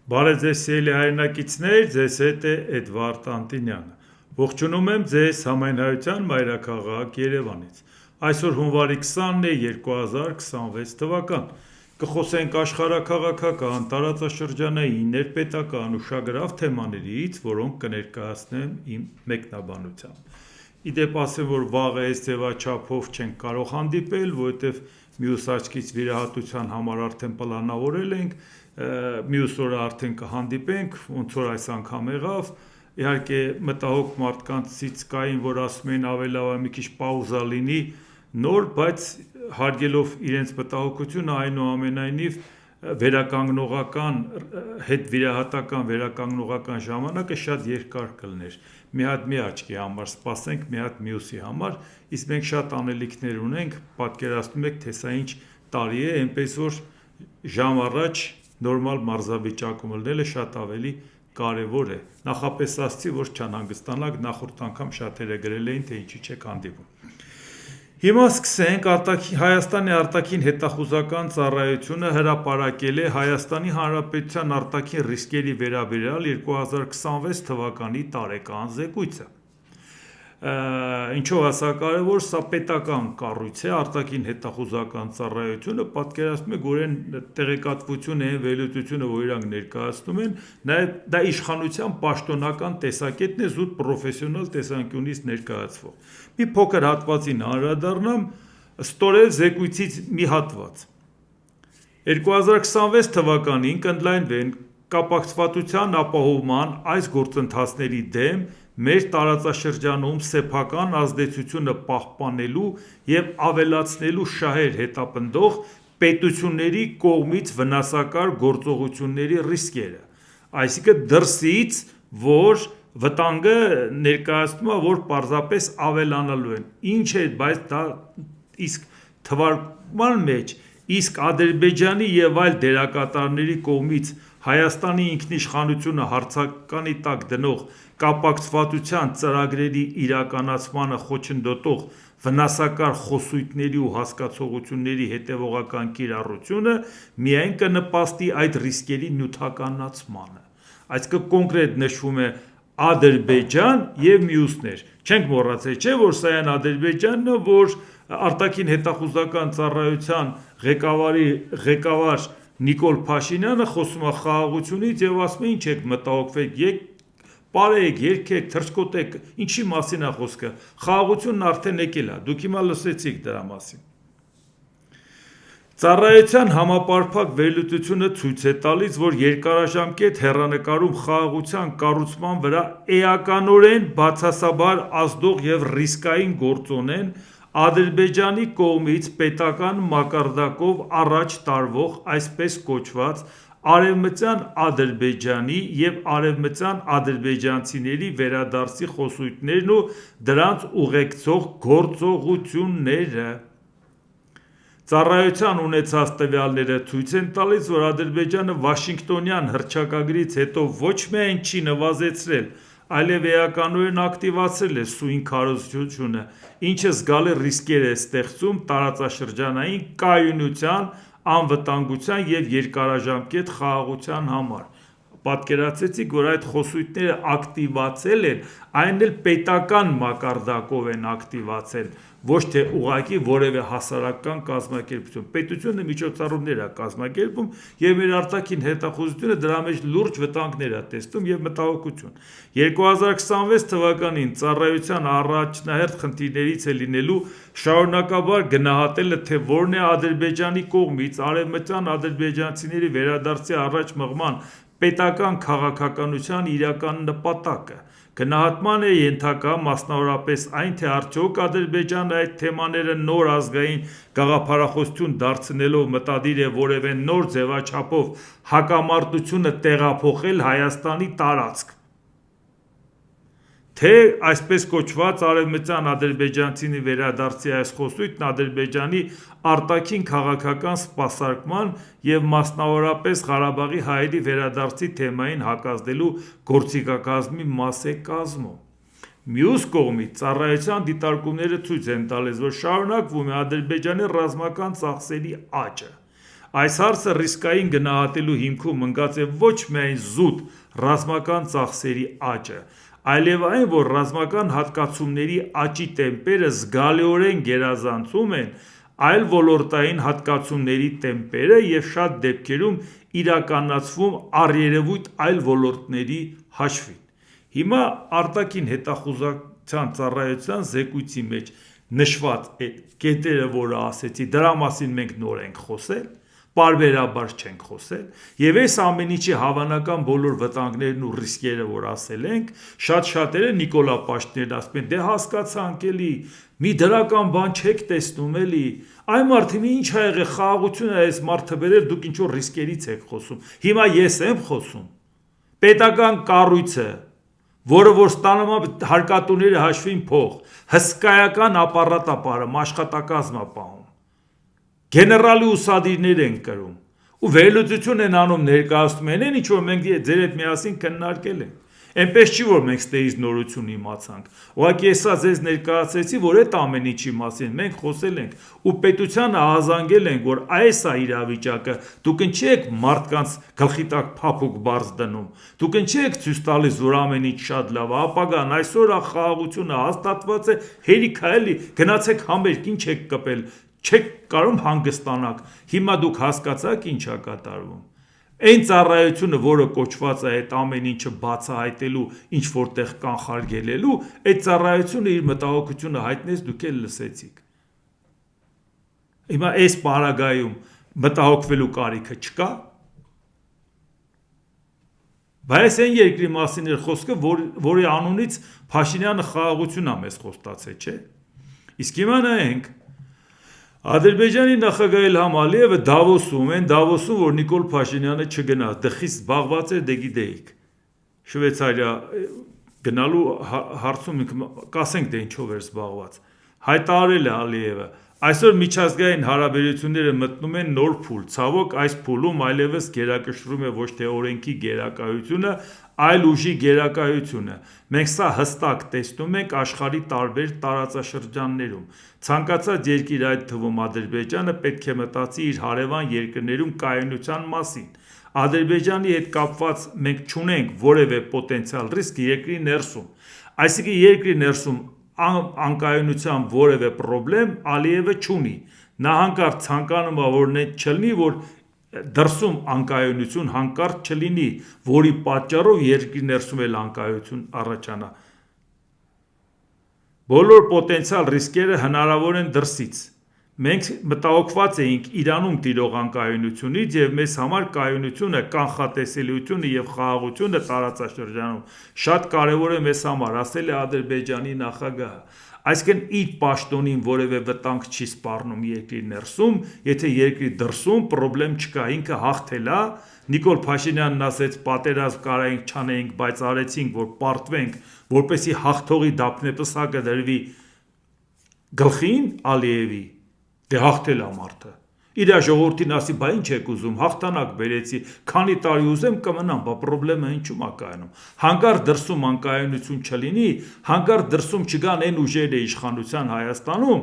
Բարև ձեզ սիրելի հայրենակիցներ, ձեզ հետ է Էդվարդ Անտինյանը։ Ողջունում եմ ձեզ Համայնայության մայրաքաղաք Երևանից։ Այսօր հունվարի 20-ն է 2026 թվական։ Կխոսենք աշխարհաքաղաքական, տարածաշրջանային, ներպետական, ուշագրավ թեմաներից, որոնք կներկայացնեմ իմ մեկնաբանությամբ։ Իդեպ ասեմ, որ վաղը այս ձևաչափով չենք կարող հանդիպել, որովհետև մյուս աչքից վիրահատության համար արդեն պլանավորել ենք, մյուս օրը արդեն կհանդիպենք, ոնց որ այս անգամ եղավ, իհարկե մտահոգ մարդկանցից կային, որ ասում էին ավելի լավ է մի քիչ պաուզա լինի նոր, բայց հարգելով իրենց մտահոգությունը, այնուամենայնիվ վերականգնողական, հետվիրահատական վերականգնողական ժամանակը շատ երկար կլներ։ Մի հատ մի աչքի համար սպասենք, մի հատ մյուսի համար, իսկ մենք շատ անելիքներ ունենք, պատկերացնում եք, թե սա ինչ տարի է, այնպես որ ժամ առաջ նորմալ մարզավիճակում լինելը շատ ավելի կարևոր է։ Նախապես ասացի, որ չանհանգստանաք, նախորդ անգամ շատերը գրել էին, թե ինչի չեք հանդիպում։ Հիմա սկսենք, Հայաստանի արտաքին հետախուզական ծառայությունը հրապարակել է Հայաստանի Հանրապետության արտաքին ռիսկերի վերաբերյալ 2026 թվականի տարեկան զեկույցը։ Ինչով ասա կարևոր, սա պետական կառույց է, արտաքին հետախուզական ծառայությունը, պատկերացնում եք, որ այն տեղեկատվությունը, այն վերլուծությունը, որ իրանք ներկայացնում են, նաև դա իշխանության պաշտոնական տեսակետն է, զուտ պրոֆեսիոնալ տեսանկյունից ներկայացվող։ Մի փոքր հատվածին անդրադառնամ, ստորև զեկույցից մի հատված։ 2026 թվականին կընդլայնվեն կապակցվածության ապահովման այս գործընթացների դեմ մեր տարածաշրջանում սեփական ազդեցությունը պահպանելու և ավելացնելու շահեր հետապնդող պետությունների կողմից վնասակար գործողությունների ռիսկերը, այսինքն դրսից, որ վտանգը ներկայացնում է, որ պարզապես ավելանալու են, ինչ է, բայց դա իսկ թվարկման մեջ, իսկ Ադրբեջանի և այլ դերակատարների կողմից Հայաստանի ինքնիշխանությունը հարցականի տակ դնող կապակցվածության ծրագրերի իրականացմանը խոչընդոտող վնասակար խոսույթների ու հասկացությունների հետևողական կիրառությունը միայն կնպաստի այդ ռիսկերի նյութականացմանը։ Այսինքն կոնկրետ նշվում է Ադրբեջան և մյուսներ։ Չենք մոռացել, չէ՞, որ սա այն Ադրբեջանն է, որ արտաքին հետախուզական ծառայության ղեկավար Նիկոլ Փաշինյանը խոսում է խաղաղությունից և ասում է՝ ինչ եք մտահոգվեք, պարեք, երգեք, թռչկոտեք, ինչի մասին է խոսքը, խաղաղությունն արդեն եկել է, դուք հիմա լսեցիք դրա մասին։ Ծառայության համապարփակ վերլուծությունը ցույց է տալիս, որ երկարաժամկետ հեռանկարում խաղաղության կառուցման վրա էականորեն բացասաբար ազդող և ռիսկային գործոն են Ադրբեջանի կողմից պետական մակարդակով առաջ տարվող այսպես կոչված Արևմտյան Ադրբեջանի և արևմտյան ադրբեջանցիների վերադարձի խոսույթներն ու դրանց ուղեկցող գործողությունները։ Ծառայության ունեցած տվյալները ցույց են տալիս, որ Ադրբեջանը Վաշինգտոնյան հռչակագրից հետո ոչ միայն չի նվազեցրել, այլև էականորեն ակտիվացրել է սույն քարոզությունը, ինչը զգալի ռիսկեր է ստեղծում տարածաշրջանային կայունության, անվտանգության և երկարաժամկետ խաղաղության համար։ Պատկերացրեցիք, որ այդ խոսույթները ակտիվացել են, այն էլ պետական մակարդակով են ակտիվացել, ոչ թե ուղղակի որևէ հասարակական կազմակերպություն։ Պետությունը միջոցառումներ է կազմակերպում և մեր արտաքին հետախուզությունը դրա մեջ լուրջ վտանգներ է տեսնում և մտահոգություն։ 2026 թվականին ծառայության առաջնահերթ խնդիրներից է լինելու շարունակաբար գնահատելը, թե որն է Ադրբեջանի կողմից արևմտյան ադրբեջանցիների վերադարձի առաջ մղման պետական քաղաքականության իրական նպատակը։ Գնահատման է ենթակա մասնավորապես այն, թե արդյոք Ադրբեջանը այդ թեմաները նոր ազգային գաղափարախոսություն դարձնելով մտադիր է որևէ նոր ձևաչափով հակամարտությունը տեղափոխել Հայաստանի տարածք, թե այսպես կոչված արևմտյան ադրբեջանցիների վերադարձի այս խոսույթն Ադրբեջանի արտաքին քաղաքական սպասարկման և մասնավորապես Ղարաբաղի հայերի վերադարձի թեմային հակազդելու գործիքակազմի մաս է կազմում։ Մյուս կողմից, ծառայության դիտարկումները ցույց են տալիս, որ շարունակվում է Ադրբեջանի ռազմական ծախսերի աճը։ Այս հարցը ռիսկային գնահատելու հիմքում ընկած է ոչ միայն զուտ ռազմական ծախսերի աճը, այլև այն, որ ռազմական հատկացումների աճի տեմպերը զգալիորեն գերազանցում են այլ ոլորտային հատկացումների տեմպերը և շատ դեպքերում իրականացվում առերևույթ այլ ոլորտների հաշվին։ Հիմա արտաքին հետախուզության ծառայության զեկույցի մեջ նշված այդ կետերը, որը ասեցի, դրա մասին մենք նոր ենք խոսել, պարբերաբար չենք խոսել, և այս ամեն ինչի հավանական բոլոր վտանգներն ու ռիսկերը, որ ասել ենք, շատ-շատերը Նիկոլա Պաշտներն ասում են, դե հասկացանք էլի, մի դրական բան չեք տեսնում էլի, այ մարդը ինչ ա եղել, խաղաղություն է այս մարդը բերել, դուք ինչ-որ ռիսկերից եք խոսում, հիմա ես եմ խոսում, պետական կառույցը, որը որ ստանում է հարկատուները հաշվին փող, հսկայական ապարատ ա պահում, աշխատակազմ ա պահում, գեներալի ուսադիրներ են կրում, ու վերլուծություն են անում, ներկայացնում են, ինչ որ մենք ձեր հետ միասին քննարկել ենք, այնպես չի, որ մենք ստեից նորություն իմացանք, ուղղակի հեսա ձեզ ներկայացրեցի, որ այդ ամեն ինչի մասին մենք խոսել ենք, ու պետությանը ահազանգել ենք, որ այս է իրավիճակը, դուք ինչի եք մարդկանց գլխի տակ փափուկ բարձ դնում, դուք ինչի եք ցույց տալիս, որ ամեն ինչ շատ լավ է, ապագան այսօր է, խաղաղությունը հաստատված է, հերիք է էլի, գնացեք համերգ, ինչ եք կպել, չեք կարող հանգստանաք, հիմա դուք հասկացաք ինչ է կատարվում, այն ծառայությունը, որը կոչված է այդ ամեն ինչը բացահայտելու, ինչ որտեղ կանխարգելելու, այդ ծառայությունը իր մտահոգությունը հայտնեց, դուք էլ լսեցիք, հիմա այս պարագայում մտահոգվելու կարիքը չկա, բայց այն երկրի մասին էր խոսքը, որի անունից Փաշինյանը խաղաղություն է մեզ խոստացել, չէ, իսկ հիմա նայենք, Ադրբեջանի նախագահ Իլհամ Ալիևը Դավոսում, այն Դավոսում, որ Նիկոլ Փաշինյանը չգնաց, դե խիստ զբաղված էր, դե գիտեիք, Շվեյցարիա գնալու հարցում, կասենք դե ինչով էր զբաղված, հայտարարել է Ալիևը, այսօր միջազգային հարաբերությունները մտնում են նոր փուլ, ցավոք այս փուլում այլևս գերակշռում է ոչ թե օրենքի գերակայությունը, այլ ուժի գերակայությունը, մենք սա հստակ տեսնում ենք աշխարհի տարբեր տարածաշրջաններում, ցանկացած երկիր, այդ թվում Ադրբեջանը, պետք է մտածի իր հարևան երկրներում կայունության մասին, Ադրբեջանի հետ կապված մենք չունենք որևէ պոտենցիալ ռիսկ երկրի ներսում, այսինքն երկրի ներսում անկայունության որևէ պրոբլեմ Ալիևը չունի, նա հանկարծ ցանկանում է, որ չլինի, որ դրսում անկայունություն հանկարծ չլինի, որի պատճառով երկրի ներսում էլ անկայունություն առաջանա, բոլոր պոտենցիալ ռիսկերը հնարավոր են դրսից, մենք մտահոգված էինք Իրանում տիրող անկայունությունից և մեզ համար կայունությունը, կանխատեսելիությունը և խաղաղությունը տարածաշրջանում շատ կարևոր է մեզ համար, ասել է Ադրբեջանի նախագահը, այսինքն իր պաշտոնին որևէ վտանգ չի սպառնում երկրի ներսում, եթե երկրի դրսում պրոբլեմ չկա, ինքը հաղթել է, Նիկոլ Փաշինյանն ասեց պատերազմ կարայինք չանեինք, բայց արեցինք, որ պարտվենք, որպեսզի հաղթողի դափնեպսակը դրվի գլխին Ալիևի, դե հաղթել է մարդը, իր ժողովրդին ասի, բա ինչ եք ուզում, հաղթանակ բերեցի, քանի տարի ուզեմ կմնամ, բա պրոբլեմը ինչու՞մ է կայանում, հանկարծ դրսում անկայունություն չլինի, հանկարծ դրսում չգան այն ուժերը իշխանության Հայաստանում,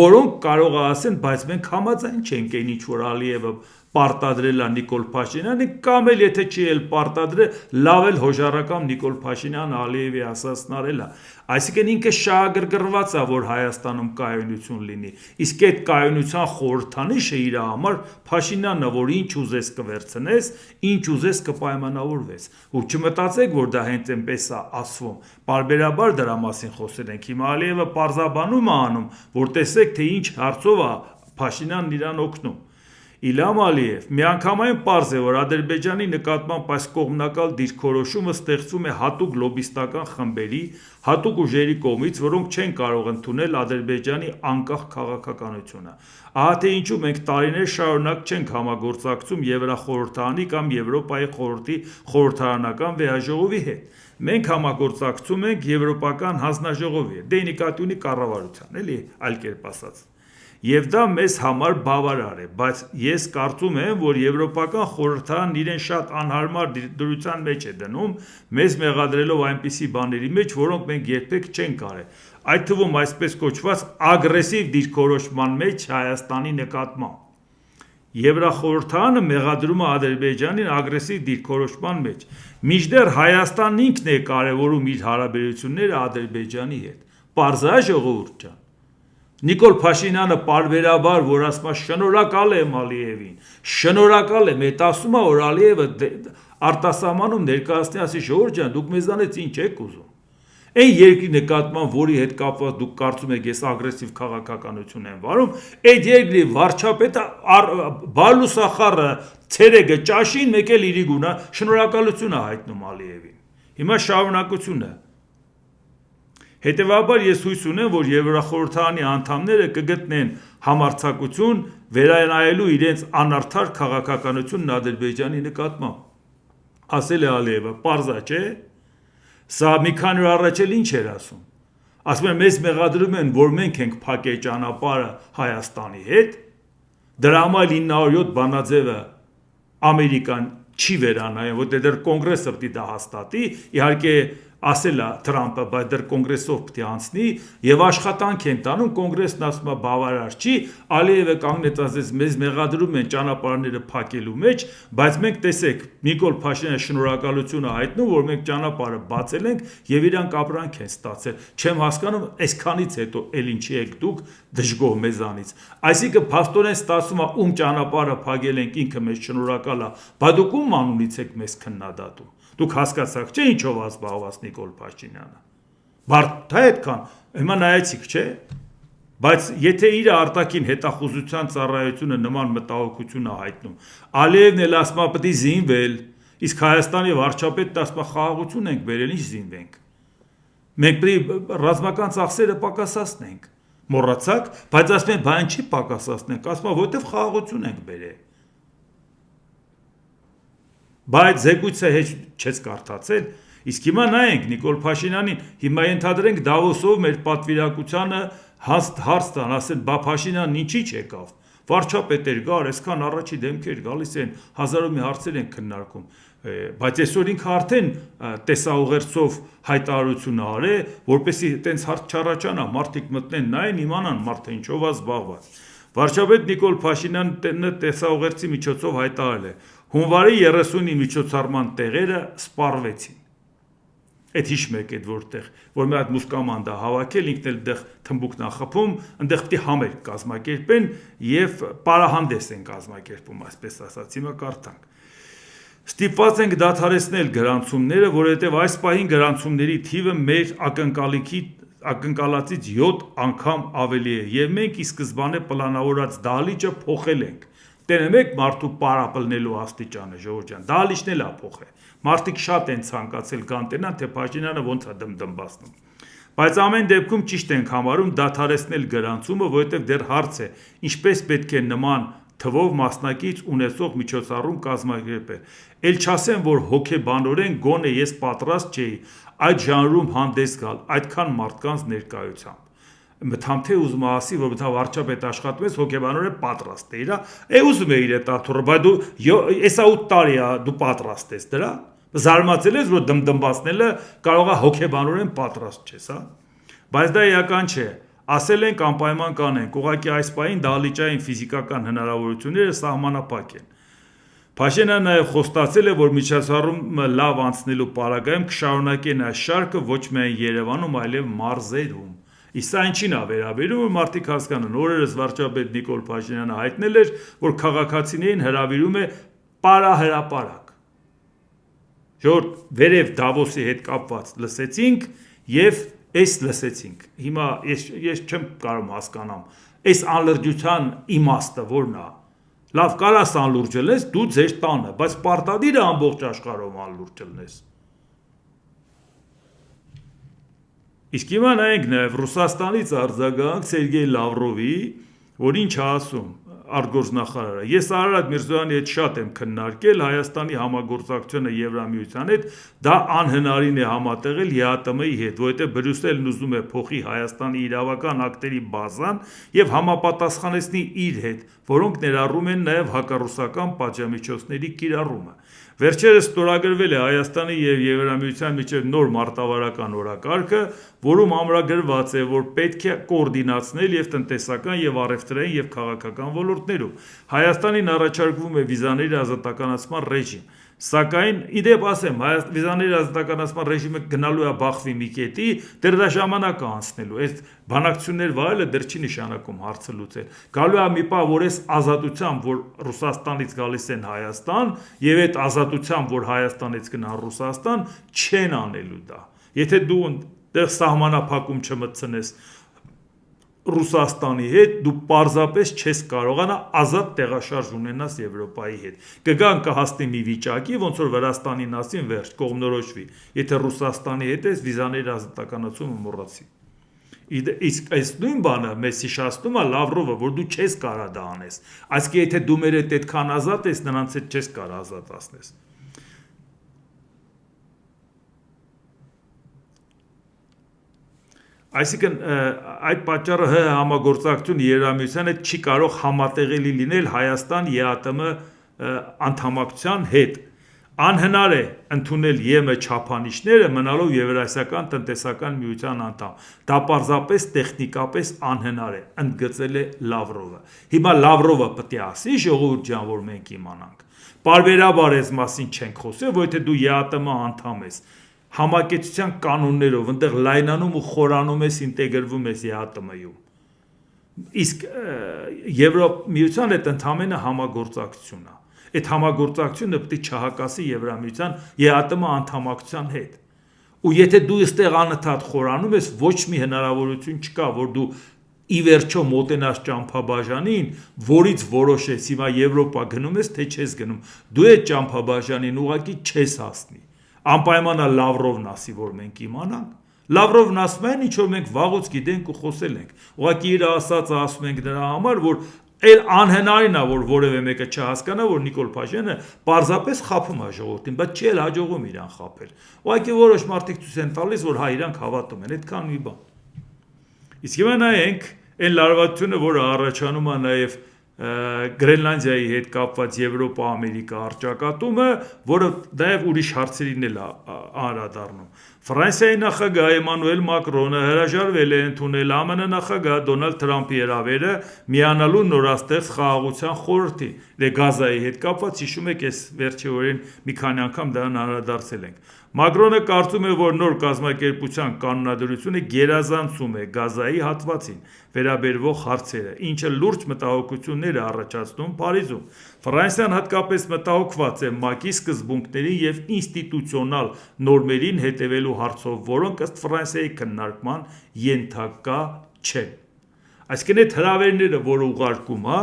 որոնք կարող է ասեն, բայց մենք համաձայն չենք այն ինչ որ Ալիևը պարտադրել է Նիկոլ Փաշինյանը, կամ էլ եթե չի էլ պարտադրել, լավ էլ հոժարակամ Նիկոլ Փաշինյանը Ալիևի ասածն արել է, այսինքն ինքը շահագրգռված է, որ Հայաստանում կայունություն լինի, իսկ այդ կայունության խորհրդանիշը իր համար Փաշինյանն է, որ ինչ ուզես կվերցնես, ինչ ուզես կպայմանավորվես, ու չմտածեք, որ դա հենց այնպես է ասվում, պարբերաբար դրա մասին խոսել ենք, հիմա Ալիևը պարզաբանում է անում, որ տեսեք, թե ինչ հարցով է Փաշինյանն իրան օգնում, Իլհամ Ալիև, միանգամայն պարզ է, որ Ադրբեջանի նկատմամբ այս կողմնակալ դիրքորոշումը ստեղծում է հատուկ լոբիստական խմբերի, հատուկ ուժերի կողմից, որոնք չեն կարող ընդունել Ադրբեջանի անկախ քաղաքականությունը, ահա թե ինչու մենք տարիներ շարունակ չենք համագործակցում Եվրախորհրդարանի կամ Եվրոպայի խորհրդի խորհրդարանական վեհաժողովի հետ, մենք համագործակցում ենք Եվրոպական հանձնաժողովի հետ, դե նկատի ունի կառավարության, էլի, այլ կերպ ասած, և դա մեզ համար բավարար է, բայց ես կարծում եմ, որ Եվրոպական խորհրդարանն իրեն շատ անհարմար դրության մեջ է դնում, մեզ մեղադրելով այնպիսի բաների մեջ, որոնք մենք երբեք չենք արել, այդ թվում այսպես կոչված ագրեսիվ դիրքորոշման մեջ Հայաստանի նկատմամբ, Եվրախորհրդարանը մեղադրում է Ադրբեջանին ագրեսիվ դիրքորոշման մեջ, մինչդեռ Հայաստանն ինքն է կարևորում իր հարաբերությունները Ադրբեջանի հետ։ Պարզ է ժողովուրդ ջան։ Նիկոլ Փաշինյանը պարբերաբար, որ ասում է շնորհակալ եմ Ալիևին, շնորհակալ եմ, այդ ասում է, որ Ալիևը արտասահմանում ներկայացնի, ասի ժողովուրդ ջան, դուք մեզանից ինչ եք ուզում։ Այն երկրի նկատմամբ, որի հետ կապված դուք կարծում եք, ես ագրեսիվ քաղաքականություն եմ վարում, այդ երկրի վարչապետը Բալուսախարը ցերեգը ճաշին մեկ էլ իրի գունա շնորհակալություն է հայտնում Ալիևին։ Հիմա շարունակությունը։ Հետևաբար ես հույս ունեմ, որ Եվրախորհրդարանի անդամները կգտնեն համարձակություն վերանայելու իրենց անարդար քաղաքականությունն Ադրբեջանի նկատմամբ։ Ասել է Ալիևը, պարզ է, չէ՞։ Սա մի քանի օր առաջ էլ ինչ էր ասում։ Ասում են մեզ մեղադրում են, որ մենք ենք փակել ճանապարհը Հայաստանի հետ, դրա համար 907 բանաձևը Ամերիկան չի վերանայում, որտեղ դեռ կոնգրեսը պետք է դա հաստատի, իհարկե ասել է Թրամփը, բայց դեռ կոնգրեսով պետք է անցնի եւ աշխատանք են տանում, կոնգրեսն ասում է բավարար չի, Ալիևը կանգնեց ասես մեզ մեղադրում են ճանապարհները փակելու մեջ, բայց մենք տեսեք Նիկոլ Փաշինյանը շնորհակալություն է հայտնում, որ մենք ճանապարհը բացել ենք եւ իրանք ապրանք են ստացել։ Չեմ հասկանում, այսքանից հետո ել ինչի եք դուք դժգոհ մեզանից։ Այսինքն փաստորեն ստացվում է ում ճանապարհը փակել ենք ինքը մեզ շնորհակալ է, բայց դուք ում անունից եք մեզ քննադատում։ Դուք հասկացաք, չէ՞ ինչով ազբաղված Նիկոլ Փաշինյանը։ Բարդ է այդքան, հիմա նայեցիք, չէ՞։ Բայց եթե իր արտաքին հետախուզության ծառայությունը նման մտահոգություն է հայտնում, Ալիևն էլ ասում է պետք է զինվել, իսկ Հայաստանի վարչապետն ասում է խաղաղություն ենք բերել, ինչ զինվենք։ Մենք պետք է ռազմական ծախսերը պակասացնենք։ Մոռացաք, բայց ասում են, բան չի պակասացնենք, ասում է, որտեվ խաղաղություն ենք բերել։ Բայց զեկույցը հետ չես կարդացել, իսկ հիմա նայենք Նիկոլ Փաշինյանին, հիմա ենթադրենք Դավոսով մեր պատվիրակությանը հարց տան, ասեն, բա Փաշինյանն ինչի՞ չեկավ։ Վարչապետ էր գար, այսքան առաջի դեմքեր գալիս են, հազարով մի հարցեր են քննարկում, բայց այսօր ինքը արդեն տեսաուղերձով հայտարարություն արել, որպեսզի այտենց հարց չառաջանա, մարդիկ մտնեն նայեն, իմանան մարդը ինչով է զբաղված։ Վարչապետ Նիկոլ Փաշինյանը տեսաուղերձի միջոցով հայտարարել է. Հունվարի 30-ի միջոցառման տեղերը սպառվեցին։ Այդ հիշում եք այդ որտեղ, որ մի հատ մուսկամանդ է հավաքել, ինքն էլ այդտեղ թմբուկն է խփում, այնտեղ պետք է համերգ կազմակերպեն եւ պարահանդես են կազմակերպում, այսպես ասած, հիմա կարդանք։ Ստիպված ենք դադարեցնել գրանցումները, որովհետև այս պահին գրանցումների թիվը մեր ակնկալածից 7 անգամ ավելի է եւ մենք ի սկզբանե պլանավորած դահլիճը փոխել ենք։ Տենեմ եք մարդու պարապլնելու աստիճանը, ժողովուրդ ջան, դահլիճն էլ է փոխել։ Մարդիկ շատ են ցանկացել գանտենան, թե Փաշինյանը ոնց է դմդմբացնում։ Բայց ամեն դեպքում ճիշտ ենք համարում դադարեցնել գրանցումը, որովհետև դեռ հարց է, ինչպես պետք է նման թվով մասնակից ունեցող միջոցառում կազմակերպել։ Էլ չասեմ, որ հոգեբանորեն գոնե ես պատրաստ չէի այդ ժանրում հանդես գալ այդքան մարդկանց ներկայությամբ։ Մթամթե ուզում ասի, որ մթա վարչապետ աշխատում ես, հոգեբանորեն պատրաստ է իրա, ուզում է իր այդ աթոռը, բայց դու էսա 8 տարի է դու պատրաստ ես դրա, զարմացել ես, որ դմդմբացնելը կարող է հոգեբանորեն պատրաստ չես, հա։ Բայց դա իրական չէ, ասել ենք անպայման կանենք, ուղղակի այս պահին դահլիճային ֆիզիկական հնարավորությունները սահմանափակ են։ Փաշինյանը նաև խոստացել է, որ միջոցառումը լավ անցնելու պարագայում կշարունակեն այս շարքը ոչ միայն Երևանում, այլև մարզերում։ Իսկ սա ինչին է վերաբերում, որ մարդիկ հասկանան, օրերս վարչապետ Նիկոլ Փաշինյանը հայտնել էր, որ քաղաքացիներին հրավիրում է պարահրապարակ։ Ժողովուրդ, վերև Դավոսի հետ կապված լսեցինք եւ այս լսեցինք։ Հիմա ես չեմ կարող հասկանամ, այս անլրջության իմաստը որն է։ Լավ կարաս անլուրջ լես, դու ձեր տանը, բայց պարտադիր է ամբողջ աշխարհում անլուրջ լնես։ Իսկ հիմա նայենք նաև Ռուսաստանից արձագանք Սերգեյ Լավրովի, որ ինչ է ասում արտգործնախարարը։ Ես Արարատ Միրզոյանի հետ շատ եմ քննարկել Հայաստանի համագործակցությունը Եվրամիության հետ, դա անհնարին է համատեղել ԵԱՏՄ-ի հետ, որովհետև Բրյուսելն ուզում է փոխի Հայաստանի իրավական ակտերի բազան եւ համապատասխանեցնի իր հետ, որոնք ներառում են նաև հակառուսական պատժամիջոցների կիրառումը։ Վերջերս ստորագրվել է Հայաստանի և Եվրամիության միջև նոր մարտավարական օրակարգը, որում ամրագրված է, որ պետք է կոորդինացնել և տնտեսական, և առևտրային, և քաղաքական ոլորտներում։ Հայաստանին առաջարկվում է վիզաների ազատականացման ռեժիմ։ Սակայն, իդեպ ասեմ, վիզաների ազատականացման ռեժիմը գնալու է բախվի մի կետի, դեռ դա ժամանակ է անցնելու, այդ բանակցություններ վարելը դեռ չի նշանակում հարցը լուծել։ Գալու է մի պահ, որ այս ազատությամբ, որ Ռուսաստանից գալիս են Հայաստան, և այդ ազատությամբ, որ Հայաստանից գնան Ռուսաստան, չեն անելու դա։ Եթե դու դեռ սահմանափակում չմտցնես Ռուսաստանի հետ, դու պարզապես չես կարողանա ազատ տեղաշարժ ունենաս Եվրոպայի հետ։ Կգան կհասնի մի վիճակի, ոնց որ Վրաստանին ասին վերջ, կողմնորոշվի։ Եթե Ռուսաստանի հետ ես վիզաների ազատականացումը մոռացի։ Իսկ այս նույն բանը մեզ հիշեցնում է Լավրովը, որ դու չես կարա դա անես։ Այսինքն եթե դու մեր հետ այդքան ազատ ես, նրանց հետ չես կարա ազատացնես։ Այսինքն այդ պատճառը ՀՀ համագործակցությունը Եվրամիության հետ չի կարող համատեղելի լինել Հայաստան ԵԱՏՄ անդամակցության հետ։ Անհնար է ընդունել ԵՄ չափանիշները մնալով Եվրասիական տնտեսական միության անդամ։ Դա պարզապես տեխնիկապես անհնար է, ընդգծել է Լավրովը։ Հիմա Լավրովը պետք է ասի, ժողովուրդ ջան, որ մենք իմանանք։ Պարբերաբար այս մասին չենք խոսել, որ եթե դու ԵԱՏՄ անդամ ես, համակեցության կանոններով ընդեղ լայնանում ու խորանում ես, ինտեգրվում ես ԵԱՏՄ-ում։ Իսկ Եվրամիության հետ ընդհանրապես համագործակցություն է։ Այդ համագործակցությունը պետք է չհակասի Եվրամիության ԵԱՏՄ անդամակցության հետ։ Ու եթե դու այստեղ անընդհատ խորանում ես, ոչ մի հնարավորություն չկա, որ դու ի վերջո մոտենաս ճամփաբաժանին, որից որոշես հիմա Եվրոպա գնում ես, թե չես գնում։ Դու այդ ճամփաբաժանին ուղղակի չես հասնի։ Անպայման Լավրովն ասի, որ մենք իմանանք։ Լավրովն ասում է, ինչ որ մենք վաղուց գիտենք ու խոսել ենք։ Ուղղակի իր ասածը ասում ենք նրա համար, որ այլ անհնարին է, որ որևէ մեկը չհասկանա, որ Նիկոլ Փաշինյանը պարզապես խաբում է ժողովրդին, բայց չի էլ հաջողում իրան խաբել։ Ուղղակի որոշ մարդիկ ցույց են տալիս, որ հա իրանք հավատում են, այդքան մի բան։ Իսկ հիմա նայենք այն լարվածությունը, որը առաջանում է նաև Գրենլանդիայի հետ կապված Եվրոպա-Ամերիկա առճակատումը, որը նաև ուրիշ հարցերին էլ անդրադառնում։ Ֆրանսիայի նախագահ Էմանուել Մակրոնը հրաժարվել է ընդունել ԱՄՆ նախագահ Դոնալդ Թրամփի հրավերը միանալու նորաստեղծ խաղաղության խորհրդին։ Դե Գազայի հետ կապված հիշում եք, այս վերջի օրերին մի քանի անգամ դրան անդրադարձել ենք։ Մակրոնը կարծում է, որ նոր կազմակերպության կանոնադրությունը գերազանցում է Գազայի հատվածին վերաբերվող հարցերը, ինչը լուրջ մտահոգություններ է առաջացնում Փարիզում։ Ֆրանսիան հատկապես մտահոգված է ՄԱԿ-ի սկզբունքներին և ինստիտուցիոնալ նորմերին հետևելու հարցով, որոնք ըստ Ֆրանսիայի քննարկման ենթակա չեն։ Այսինքն այդ հրավերները, որ ուղարկում է,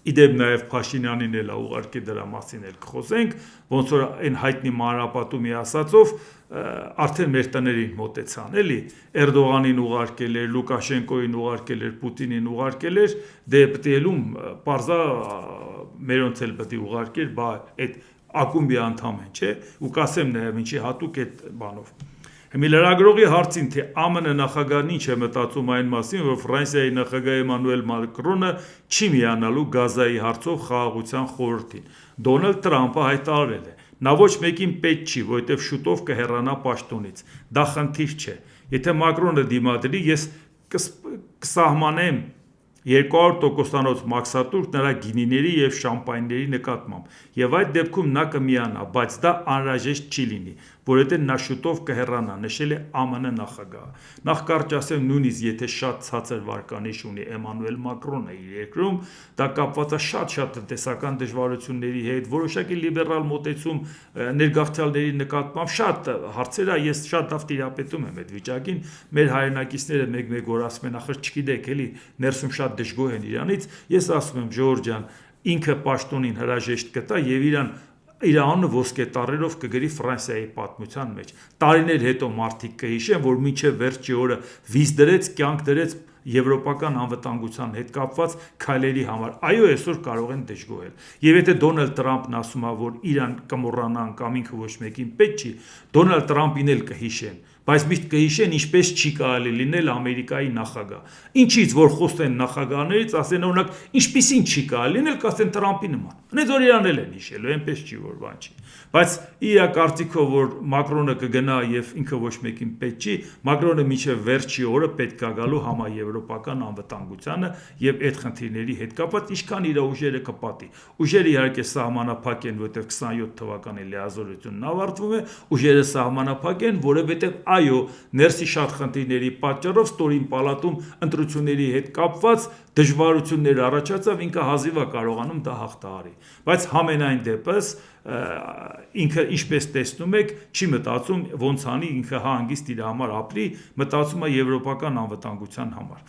իդեպ նաև Փաշինյանին էլ ուղարկի դրա մասին էլ կխոսենք, ոնց որ այն հայտնի մանրապատումի ասածով արդեն մեր տներին մոտեցան, էլի Էրդողանին ուղարկել էր, Լուկաշենկոին ուղարկել էր, Պուտինին ուղարկել էր, դե պետք է ելում պարզա մերոնց էլ պետք է ուղարկեր, բա այդ ակումբի անդամ են, չէ, ու կասեմ նաև ինչի հատուկ այդ բանով։ Մի լրագրողի հարցին, թե ԱՄՆ նախագահն ինչ է մտածում այն մասին, որ Ֆրանսիայի նախագահ Էմանուել Մակրոնը չի միանալու Գազայի հարցով խաղաղության խորհրդին, Դոնալդ Թրամփը հայտարարել է. Նա ոչ մեկին պետք չի, որովհետև շուտով կհեռանա պաշտոնից։ Դա խնդիր չէ։ Եթե Մակրոնը դիմադրի, ես կսահմանեմ 200%-անոց մաքսատուրք նրա գինիների և շամպայնների նկատմամբ, և այդ դեպքում նա կմիանա, բայց դա անհրաժեշտ չի լինի, որովհետև նա շուտով կհեռանա, նշել է ԱՄՆ նախագահը։ Նախ կարճ ասեմ, նույնիսկ եթե շատ ցածր վարկանիշ ունի Էմանուել Մակրոնը իր երկրում, դա կապված է շատ տնտեսական դժվարությունների հետ, որոշակի լիբերալ մոտեցում ներգաղթյալների նկատմամբ, շատ հարցեր է, ես շատ լավ տիրապետում եմ այդ վիճակին, մեր հայրենակիցները մեկ-մեկ օր ասում են, ախր չգիտեք, էլի ներսում շատ դժգոհ են իրանից, ես ասում եմ, Ժորժ ջան, ինքը պաշտոնին հրաժեշտ կտա եւ իր անունը ոսկե տառերով կգրի Ֆրանսիայի պատմության մեջ։ Տարիներ հետո մարդիկ կհիշեն, որ մինչև վերջի օրը վիզ դրեց, կյանք դրեց եվրոպական անվտանգության հետ կապված քայլերի համար, այո, այսօր կարող են դժգոհել։ Եվ եթե Դոնալդ Տրամփն ասում է, որ իրան կմոռանան կամ ինքը ոչ մեկին պետք չի, Դոնալդ Տրամփին էլ կհիշեն, բայց միշտ կհիշեն ինչպես չի կարելի լինել Ամերիկայի նախագահ։ Ինչից որ խոսեն նախագահներից, ասեն օրինակ, ինչպիսին չի կարելի լինել, կասեն Տրամփի նման։ Հենց որ իրան էլ են հիշելու, այնպես չի որ բան չի։ Բայց իր կարծիքով որ Մակրոնը կգնա եւ ինքը ոչ մեկին պետք չի, Մակրոնը մինչեւ վերջի օրը պետք է գալու համաեվրոպական անվտանգությանը եւ այդ խնդիրների հետ կապված ինչքան իր ուժերը կպատի։ Ուժերը իհարկե սահմանափակ են, որտեղ 27 թվականի լիազորությունն ավարտվում է, ուժերը սահմանափակ են, որովհետեւ այո, ներսի շատ խնդիրների պատճառով ստորին պալատում ընտրությունների հետ կապված դժվարություններ առաջացավ, ինքը հազիվ է կարողանում դա հաղթահարի։ Բայց համենայն դեպս ինքը ինչպես տեսնում եք, չի մտածում ոնց անի ինքը հանգիստ իր համար ապրի, մտածում է եվրոպական անվտանգության համար։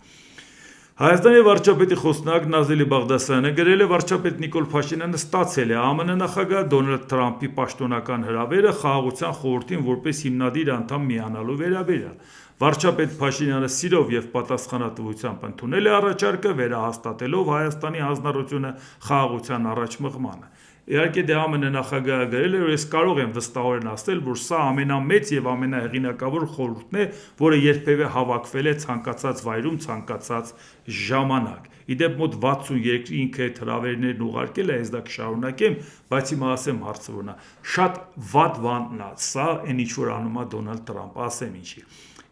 Հայաստանի վարչապետի խոսնակ Նազելի Բաղդասարյանը գրել է վարչապետ Նիկոլ Փաշինյանը ստացել է ԱՄՆ նախագահ Դոնալդ Տրամփի պաշտոնական հրավերը խաղաղության խորհրդին որպես հիմնադիր անդամ միանալու վերաբերյալ։ Վարչապետ Փաշինյանը սիրով եւ պատասխանատվությամբ ընդունել է առաջարկը, վերահաստատելով Հայաստանի հանձնառությունը խաղաղության առաջ մղմանը։ Իհարկե դե ԱՄՆ նախագահը գրել է, որ ես կարող եմ վստահորեն ասել, որ սա ամենամեծ եւ ամենահեղինակավոր խորհուրդն է, որը երբևէ հավաքվել է ցանկացած վայրում, ցանկացած ժամանակ։ Իդեպ մոտ 60 երկրի ինքը այդ հրավերներն ուղարկել է, ես դա կշարունակեմ, բայց հիմա ասեմ հարցը որն է։ Շատ վատ բանն է սա, այն ինչ որ անում է Դոնալդ Տրամփը, ասեմ ինչի։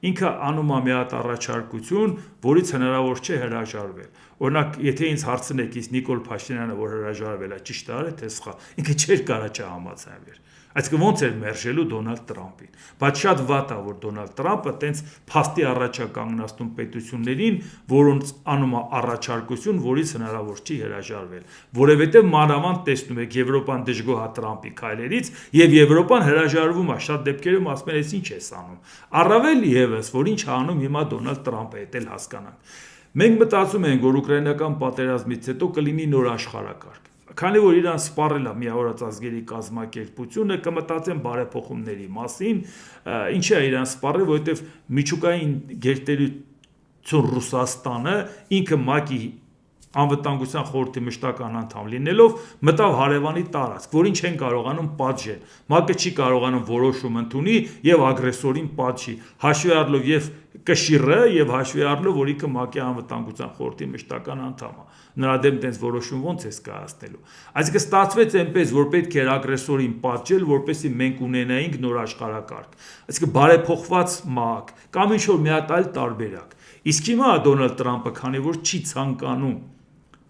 Ինքը անում է մի հատ առաջարկություն, որից հնարավոր չէ հրաժարվել։ Օրինակ, եթե ինձ հարցնեք, իսկ Նիկոլ Փաշինյանը որ հրաժարվել է, ճիշտ է թե սխալ, ինքը չէր կարող չհամաձայնվել։ Այսինքն ոնց էր մերժելու Դոնալդ Տրամփին։ Բայց շատ վատ է, որ Դոնալդ Տրամփը տենց փաստի առաջա կանգնացնում պետություններին, որոնց անում է առաջարկություն, որից հնարավոր չի հրաժարվել, որովհետև մանավանդ տեսնում եք Եվրոպան դժգոհ է Տրամփի քայլերից, եւ Եվրոպան հրաժարվում է, շատ դեպքերում ասում են, ես ինչ ես անում։ Առավել եւս, որ ինչ է անում հիմա Դոնալդ Տրամփը, դա էլ հասկանանք։ Մենք մտածում ենք, որ ուկրաինական պատերազմից հետո կլինի նոր աշխարհակարգ։ Քանի որ իրան սպառել է Միավորած ազգերի կազմակերպությունը, կմտածեն բարեփոխումների մասին, ինչի է իրան սպառել, որովհետև միջուկային գերտերություն Ռուսաստանը ինքը ՄԱԿ-ի անվտանգության խորհրդի մշտական անդամ լինելով մտավ հարևանի տարածք, որին չեն կարողանում պատժել։ ՄԱԿ-ը չի կարողանում որոշում ընդունի եւ ագրեսորին պատժի, հաշվի առնելով եւ կշիռը եւ հաշվի առնելով, որ ինքը ՄԱԿ-ի անվտանգության խորհրդի մշտական անդամ է։ Նրա դեմ տենց որոշում ոնց է կայացնելու։ Այսինքն ստացվեց այնպես, որ պետք էր ագրեսորին պատժել, որպեսզի մենք ունենայինք նոր աշխարհակարգ։ Այսինքն բարեփոխված ՄԱԿ կամ ինչ որ մի հատ այլ տարբերակ։ Իսկ հիմա Դոնալդ Տրամփը, քանի որ չի ցանկանում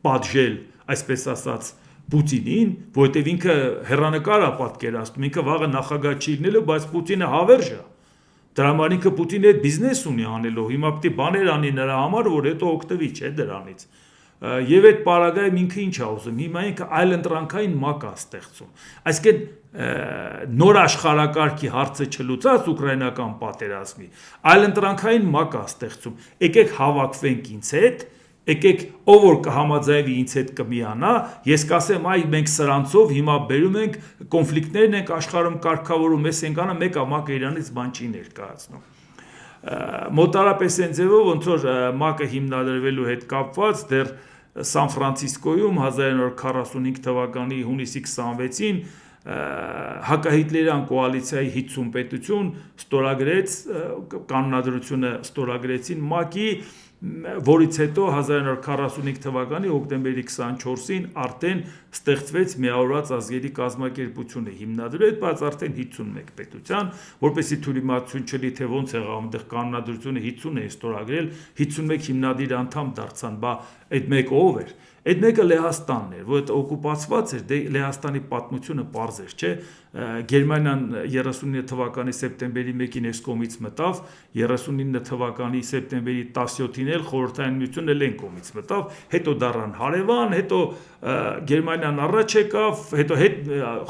պատժել, այսպես ասած, Պուտինին, որտեվ ինքը հեռանկար է պատկերացնում, ինքը վաղը նախագահ չի լինելու, բայց Պուտինը հավերժ է։ Դրա համար ինքը Պուտինի հետ բիզնես ունի անելով, հիմա պետք է բաներ անի նրա համար, որ հետո օգտվի, չէ՞ դրանից։ Եվ այդ պարագայում ինքը ինչ է ուզում, հիմա ինքը այլընտրանքային ՄԱԿ է ստեղծում։ Այսինքն նոր աշխարհակարգի հարցը չլուծած ուկրաինական պատերազմի, այլընտրանքային ՄԱԿ է ստեղծում։ Եկեք հավաքվենք ինձ հետ, եկեք ով որ կհամաձայնվի ինձ հետ կմիանա, ես կասեմ, այ մենք սրանցով հիմա բերում ենք կոնֆլիկտներն ենք աշխարհում կարգավորում, ես ենք անում, մեկը ՄԱԿ-ը իրանից բան չի ներկայացնում։ Մոտարապես այն ձևով ոնց որ ՄԱԿ-ը հիմնադրվելու հետ կապված դեռ Սան Ֆրանցիսկոյում 1945 թվականի հունիսի 26-ին հակահիտլերյան կոալիցիայի 50 պետություն ստորագրեց կանոնադրությունը ստորագրեցին ՄԱԿ-ի, որից հետո 1945 թվականի հոկտեմբերի 24-ին արդեն ստեղծվեց Միավորված ազգերի կազմակերպությունը, հիմնադրվեց, բայց արդեն 51 պետության, որպեսզի թյուրիմացություն չլի, թե ոնց եղավ այնտեղ կանոնադրությունը 50 է ստորագրել, 51 հիմնադիր անդամ դարձան, բա այդ մեկը ով էր։ Այդ մեկը Լեհաստանն էր, որ օկուպացված էր, դե Լեհաստանի պատմությունը պարզ էր, չէ։ Գերմանիան 39 թվականի սեպտեմբերի 1-ին այս կողմից մտավ, 39 թվականի սեպտեմբերի 17-ին էլ Խորհրդային Միությունն էլ այն կողմից մտավ, հետո դառան հարևան, հետո Գերմանիան առաջ եկավ, հետո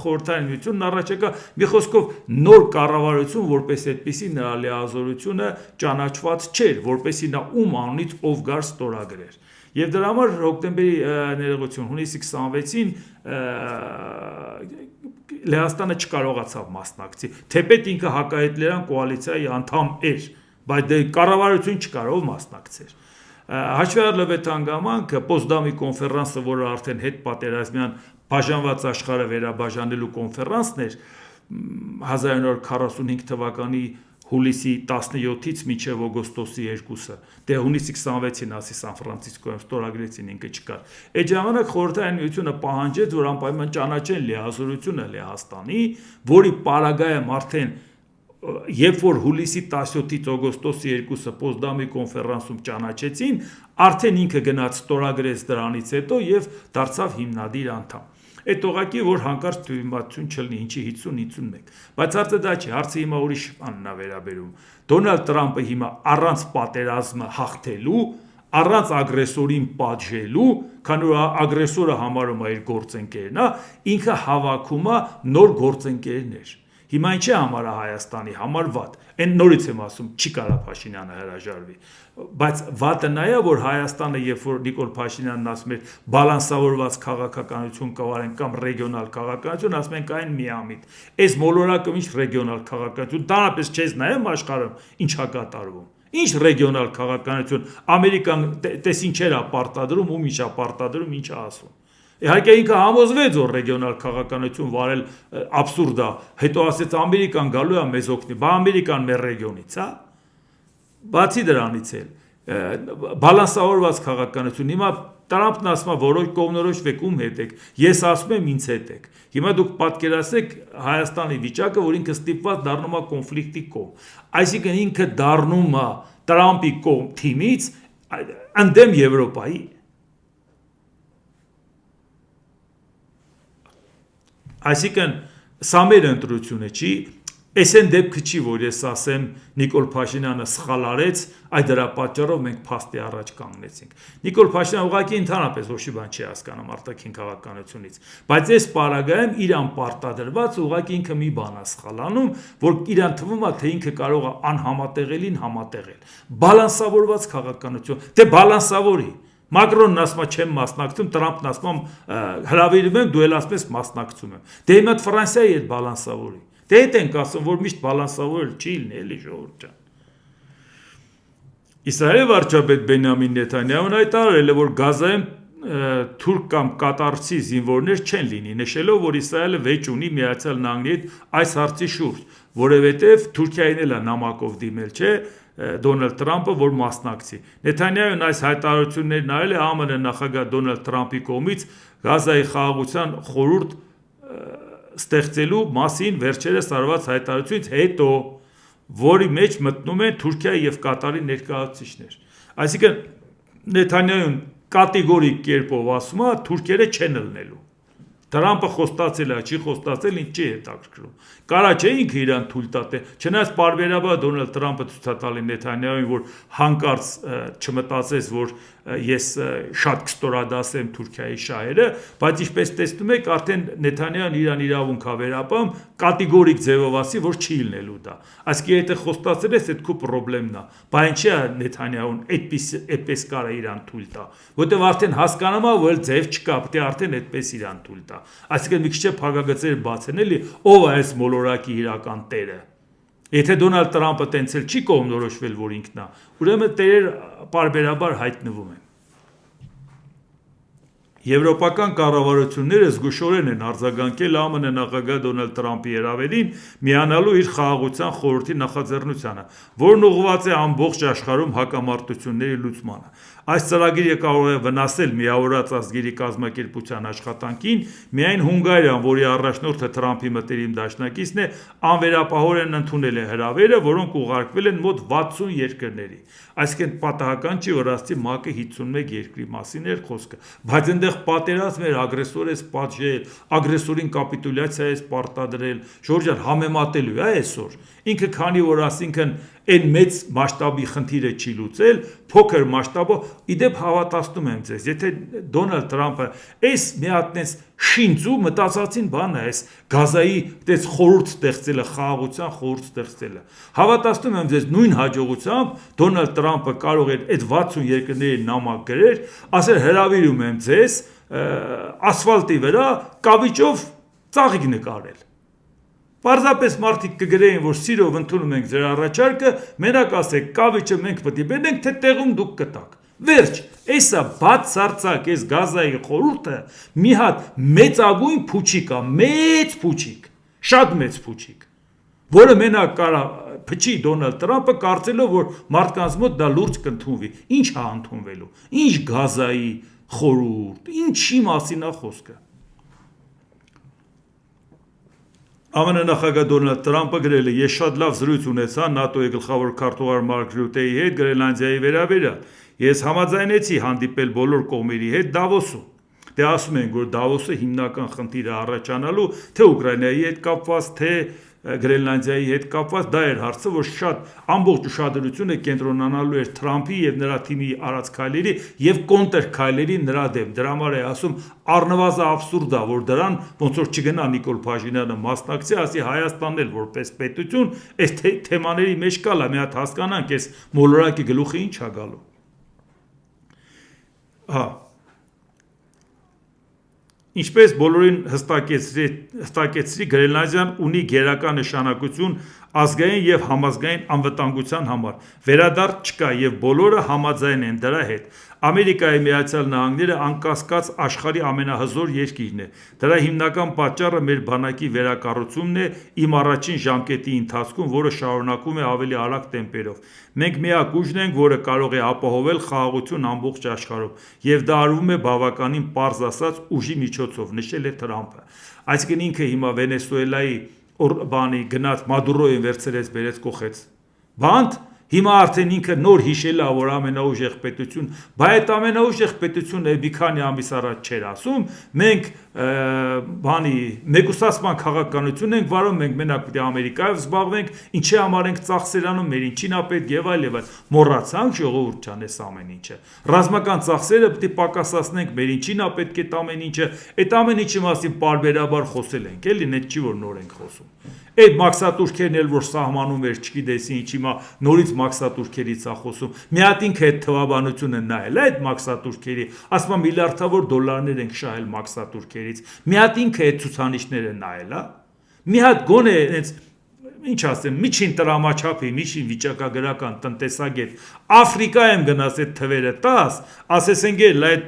Խորհրդային Միությունն առաջ եկավ, մի խոսքով նոր կառավարություն, որպես այդպիսի նրա լիազորությունը ճանաչված չէր, որպեսզի նա ում անունից ով գար ստորագրեր։ Եվ դրա համար հոկտեմբերի ներողություն հունիսի 26-ին Լեհաստանը չկարողացավ մասնակցի, թեպետ ինքը հակահիտլերյան կոալիցիայի անդամ էր, բայց դե կառավարություն չկարող մասնակցեր։ Հաշվի առնելով այդ հանգամանքը Պոզդամի կոնֆերանսը, որը արդեն հետպատերազմյան բաժանված աշխարհը վերաբաժանելու կոնֆերանսն էր 1945 թվականի հուլիսի 17-ից մինչև օգոստոսի 2-ը, դե հունիսի 26-ին ասի Սան Ֆրանցիսկոյում ստորագրեցին, ինքը չկար։ Այդ ժամանակ Խորհրդային Միությունը պահանջեց, որ անպայման ճանաչեն լիազորությունը Լեհաստանի, որի պարագայում արդեն երբ որ հուլիսի 17-ից օգոստոսի 2-ը Պոզդամի կոնֆերանսում ճանաչեցին, արդեն ինքը գնաց ստորագրեց դրանից հետո եւ դարձավ հիմնադիր անդամ։ Այդ ուղղակի որ հանկարծ թույլատվություն չլինի, ինչի 50-51։ Բայց հարցը դա չի, հարցը հիմա ուրիշ բանն է վերաբերում։ Դոնալդ Տրամպը հիմա առանց պատերազմը հաղթելու, առանց ագրեսորին պատժելու, քանի որ ագրեսորը համարում է իր գործընկերն է, ինքը հավաքում է նոր գործընկերներ։ Հիմա ինչի համար է Հայաստանի համար վատ։ Այն նորից եմ ասում, չի կարա Փաշինյանը հրաժարվի։ Բայց վատը նա է, որ Հայաստանը, երբ որ Նիկոլ Փաշինյանն ասում էր բալանսավորված քաղաքականություն կվարեն կամ ռեգիոնալ քաղաքականություն, ասում ենք այն միամիտ։ Այս մոլորակը ինչ ռեգիոնալ քաղաքականություն, դրանպես չես նայում աշխարհում ինչա կատարվում։ Ինչ ռեգիոնալ քաղաքականություն, Ամերիկան տես ինչեր է պարտադրում, ում ինչ է պարտադրում, ինչ է ասում։ Իհարկե ինքը համոզվեց, որ ռեգիոնալ քաղաքականություն վարել աբսուրդ է, հետո ասեց Ամերիկան գալու է մեզ օգնի, բա Ամերիկան մեր ռեգիոնից, հա։ Բացի դրանից էլ բալանսավորված քաղաքականություն, հիմա Տրամպն ասում է որոշ կողմնորոշվեք ում հետ եք, ես ասում եմ ինձ հետ եք։ Հիմա դուք պատկերացրեք Հայաստանի վիճակը, որ ինքը ստիպված դառնում է կոնֆլիկտի կողմ, այսինքն ինքը դառնում է Տրամպի կողմ թիմից ընդդեմ Եվրոպայի։ Այսինքն սա մեր ընտրությունը չի, Էսեն դեպքը չի, որ ես ասեմ Նիկոլ Փաշինյանը սխալ արեց, այդ դրա պատճառով մենք փաստի առաջ կանգնեցինք։ Նիկոլ Փաշինյանը ուղղակի ընդհանրապես ոչի բան չի հասկանում արտաքին քաղաքականությունից, բայց այս պարագայում իրան պարտադրված ուղղակի ինքը մի բան է սխալանում, որ իրան թվում է, թե ինքը կարող է անհամատեղելին համատեղել։ Բալանսավորված քաղաքականություն, դե բալանսավորի։ Մակրոնն ասում է չեմ մասնակցում, Տրամպն ասում է հրավիրում եմ, դու էլ ասում ես մասնակցում եմ։ Դե հիմա Ֆրանսիայի հետ բալանսավորի։ Դե հետ ենք ասում, որ միշտ բալանսավորել չի լինի, էլի ժողովուրդ ջան։ Իսրայելի վարչապետ Բենյամին Նեթանյահուն հայտարարել է, որ Գազայում թուրք կամ կատարցի զինվորներ չեն լինի, նշելով, որ Իսրայելը վեճ ունի Միացյալ Նահանգների հետ այս հարցի շուրջ, որովհետև Թուրքիային էլ է նամակով դիմել, չէ, Դոնալդ Տրամպը, որ մասնակցի։ Նեթանյահուն այս հայտարարություններն արել է ԱՄՆ նախագահ Դոնալդ Տրամպի կողմից Գազայի խաղաղության խորհուրդ ստեղծելու մասին վերջերս արված հայտարարությունից հետո, որի մեջ մտնում են Թուրքիայի եւ Կատարի ներկայացուցիչներ։ Այսինքն Նեթանյահուն կատեգորիկ կերպով ասում է, թուրքերը չեն ելնելու։ Տրամպը խոստացել է, չի խոստացել, ինձ չի հետաքրքրում։ Կարա չէ ինքը իրան թույլ տա, չնայած պարբերաբար Դոնալդ Տրամպը ցույց է տալի Նեթանյահուին, որ հանկարծ չմտածես, որ ես շատ կստորադասեմ Թուրքիայի շահերը, բայց ինչպես տեսնում եք, արդեն Նեթանյահուն իրան իրավունք է վերապահում, կատեգորիկ ձևով ասի, որ չի ելնելու դա։ Այսինքն եթե խոստացել ես, այդ քո խնդիրն է։ Բայց ինչի է Նեթանյահուն այդպես կարա իրան թույլ տա, որտեղ արդեն հասկանում է, որ ձև չկա, պետք է արդեն այդպես իրան թույլ տա։ Այսինքն մի քիչ է փակագծեր բացեն, էլի, ով է այս մոլորակի իրական տերը։ Եթե Դոնալդ Տրամպը տենց էլ չի կողմնորոշվել, որ ինքն է, ուրեմն տերեր պարբերաբար հայտնվում են։ Եվրոպական կառավարությունները զգուշորեն են արձագանքել ԱՄՆ նախագահ Դոնալդ Տրամպի հրավերին միանալու իր խաղաղության խորհրդի նախաձեռնությանը, որն ուղղված է ամբողջ աշխարհում հակամարտությունների լուծմանը։ Այս ծրագիրը կարող է վնասել միավորած ազգերի կազմակերպության աշխատանքին, միայն Հունգարիան, որի առաջնորդը Տրամպի մտերիմ դաշնակիցն է, անվերապահորեն ընդունել է հրավերը, որոնք ուղարկվել են մոտ 60 երկրների։ Այսինքն պատահական չի, որ ասի ՄԱԿ-ը 51 երկրի մասին էր խոսքը, բայց այնտեղ պատերազմ էր, ագրեսոր է պատժել, ագրեսորին կապիտուլյացիա է պարտադրել, Ժորժան համեմատելու է այսօր։ Ինքը քանի որ ասինքն այն մեծ մասշտաբի խնդիրը չի լուծել, փոքր մասշտաբով, իդեպ հավատացնում եմ ձեզ, եթե Դոնալդ Տրամպը այս մի հատ նես շինծու մտածածին բան է, այս Գազայի այդպես խորհուրդ ստեղծելը, խաղաղության խորհուրդ ստեղծելը։ Հավատացնում եմ ձեզ նույն հաջողությամբ Դոնալդ Տրամպը կարող էր այդ 60 երկրների նամակ գրել, ասել հրավիրում եմ ձեզ ասֆալտի վրա կավիճով ծաղիկ նկարել։ Պարզապես մարդիկ կգրեին, որ սիրով ընդունում ենք ձեր առաջարկը, մենակ ասեք կավիճը մենք պետք է բերենք, թե տեղում դուք կտաք։ Վերջ, էսա բացարձակ էս Գազայի խորհուրդը մի հատ մեծագույն փուչիկ է, մեծ փուչիկ, շատ մեծ փուչիկ, որը մենակ կարա փչի Դոնալդ Տրամպը կարծելով, որ մարդկանց մոտ դա լուրջ կընդունվի։ Ինչ է ընդունվելու։ Ինչ Գազայի խորհուրդ, ինչի մասին է խոսքը։ ԱՄՆ նախագահ Դոնալդ Տրամպը գրել է. «Ես շատ լավ զրույց ունեցա ՆԱՏՕ-ի գլխավոր քարտուղար Մարկ Ռյուտեի հետ Գրենլանդիայի վերաբերյալ։ Ես համաձայնեցի հանդիպել բոլոր կողմերի հետ Դավոսում։ Դե ասում ենք, որ Դավոսը հիմնական խնդիրը առաջանալու թե Ուկրաինայի հետ կապված, թե Գրենլանդիայի հետ կապված, դա էր հարցը, որ շատ ամբողջ ուշադրությունը կենտրոնանալու էր Թրամփի եւ նրա թիմի արած քայլերի եւ կոնտր քայլերի նրա դեմ։ Դրա համար է ասում առնվազն աբսուրդ է, որ դրան ոնց որ չգնա Նիկոլ Փաշինյանը մասնակցի, ասի Հայաստանն էլ որպես պետություն այս թեմաների մեջ կա, մի հատ հասկանանք, այս մոլորակի գլուխը ինչ է գալու։ Հա Ինչպես բոլորին հստակեցրի, Գրենլանդիան ունի գերակա նշանակություն ազգային եւ համազգային անվտանգության համար։ Վերադարձ չկա եւ բոլորը համաձայն են դրա հետ։ Ամերիկայի Միացյալ Նահանգները անկասկած աշխարհի ամենահզոր երկիրն է։ Դրա հիմնական պատճառը մեր բանակի վերակառուցումն է իմ առաջին ժամկետի ընթացքում, որը շարունակվում է ավելի արագ տեմպերով։ Մենք միակ ուժն ենք, որը կարող է ապահովել խաղաղություն ամբողջ աշխարհում, եւ դա արվում է բավականին պարզ ասած ուժի միջոցով, նշել է Թրամփը։ Այսինքն ինքը հիմա Վենեսուելայի գնաց Մադուրոյին վերցրեց, բերեց կողեց։ Բանտ Հիմա արդեն ինքը նոր հիշել է, որ ամենաուժեղ պետություն, բայց ամենաուժեղ պետությունը մի քանի ամիս առաջ չէր ասում, մենք մեկուսացման քաղաքականություն ենք վարում, մենք մենակ պետք է Ամերիկայով զբաղվենք, ինչի համար ենք ծախսերանում, մեր ինչին է պետք եւ այլ եւ այլ։ Մոռացանք ժողովուրդ ջան այս ամեն ինչը։ Ռազմական ծախսերը պետք է պակասացնենք, մեր ինչին է պետք է ամեն ինչը, այդ ամեն ինչի մասին պարբերաբար խոսել ենք, էլի, net չի որ նոր ենք խոսում։ Այդ մաքսատուրքերն էլ որ սահմանում էր, չգիտես ինչ, հիմա նորից մաքսատուրքերից է խոսում։ Մի հատ ինքը այդ թվաբանությունը նայել է այդ մաքսատուրքերի, ասում է միլիարդավոր դոլարներ ենք շահել մաքսատուրքերից։ Մի հատ ինքը այդ ցուցանիշները նայել է։ Մի հատ գոնե այս ինչ ասեմ, միջին տրամաչափի, միջին վիճակագրական տնտեսագետ Աֆրիկայում գնաց այդ թվերը 10, ասեսենք էլ այդ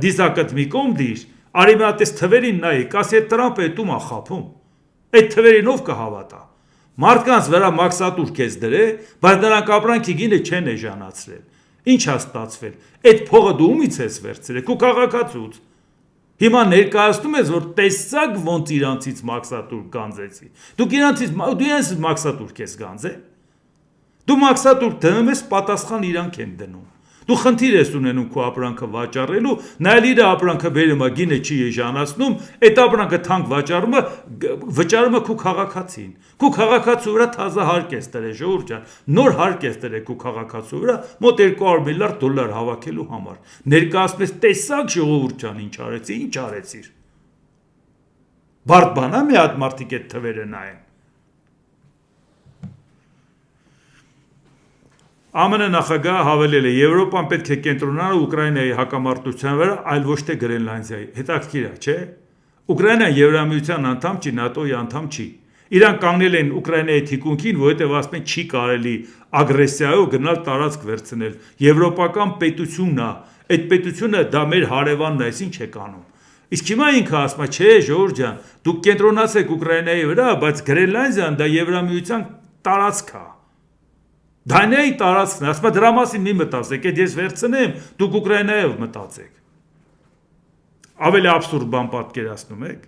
դիզակդ մի կողմ դիր, արի մի հատ այս թվերին նայի, կասի այդ Տրամպը դու մա խափում։ Այդ թվերին ով կհավատա։ Մարդկանց վրա մաքսատուրք ես դրե, բայց նրանք ապրանքի գինը չեն էժանացրել։ Ինչ է ստացվել։ Այդ փողը դու ումից ես վերցրել, քո քաղաքացուց։ Հիմա ներկայացնում ես, որ տեսակ ոնց իրանցից մաքսատուրք գանձեցի։ Դու իրանցից մաքսատուրք ես գանձել։ Դու մաքսատուրք դնում ես, պատասխան իրանք են դնում։ Դու խնդիր ես ունենում քո ապրանքը վաճառելու, նայել իր ապրանքը բերում է, գինը չի էժանացնում, այդ ապրանքը թանկ վճարում է քո քաղաքացին։ Քո քաղաքացու վրա թազա հարկ ես դրել, ժողովուրդ ջան, նոր հարկ ես դրել քո քաղաքացու վրա, մոտ 200 միլիարդ դոլար հավաքելու համար։ Ներկայացնում ես տեսակ ժողովուրդ ջան, ինչ արեցի, ինչ արեցիր։ Բարդ բան է մի հատ մարդիկ այդ թվերը նայեն։ ԱՄՆ նախագահը հավելել է. Եվրոպան պետք է կենտրոնանա Ուկրաինայի հակամարտության վրա, այլ ոչ թե Գրենլանդիայի։ Հետաքրքիր է, չէ՞։ Ուկրաինան Եվրամիության անդամ չի, ՆԱՏՕ-ի անդամ չի։ Իրանք կանգնել են Ուկրաինայի թիկունքին, որովհետև ասում են չի կարելի ագրեսիայով գնալ տարածք վերցնել։ Եվրոպական պետությունն է, այդ պետությունը դա մեր հարևանն է, ինչ է կանում։ Իսկ հիմա ինքը ասում է, չէ, ժողովուրդ ջան, դուք կենտրոնացեք Ուկրաինայի վրա, բայց Գրենլանդիան դա Եվրամիության տարածք է։ Դանիայի տարածքն է, ասում է դրա մասին մի մտածեք, այդ ես վերցնեմ, դուք Ուկրաինայով մտածեք։ Ավելի աբսուրդ բան պատկերացնում եք։